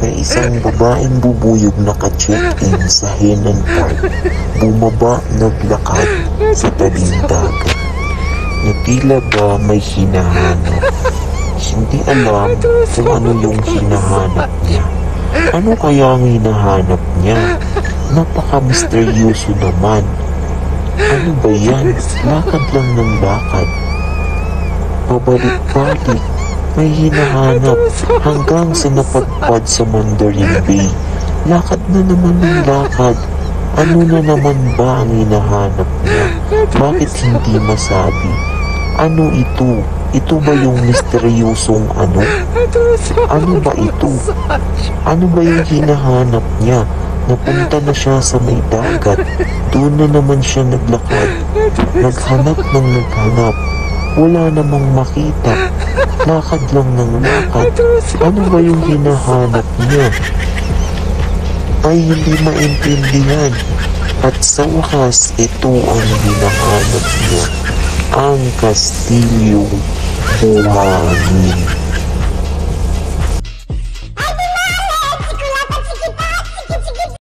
may isang babaeng bubuyog naka-check-in sa Henan Park. Bumaba, naglakad sa tabing dagat na tila ba may hinahanap. Hindi alam kung ano yung hinahanap niya. Ano kaya ang hinahanap niya? Napaka-misteryoso naman. Ano ba yan? Lakad lang ng lakad. Pabalik-balik, may hinahanap hanggang sa napadpad sa Mandarin Bay. Lakad na naman ng lakad. Ano na naman ba ang hinahanap niya? Bakit hindi masabi? Ano ito? Ito ba yung misteryosong ano? Ano ba ito? Ano ba yung hinahanap niya? Napunta na siya sa may dagat. Doon na naman siya naglakad. Naghanap ng naghanap. Wala namang makita. Lakad lang ng lakad. Ano ba yung hinahanap niya? Ay hindi maintindihan. At sa wakas, ito ang hinahanap niya. Ang Kastilyong Buhangin.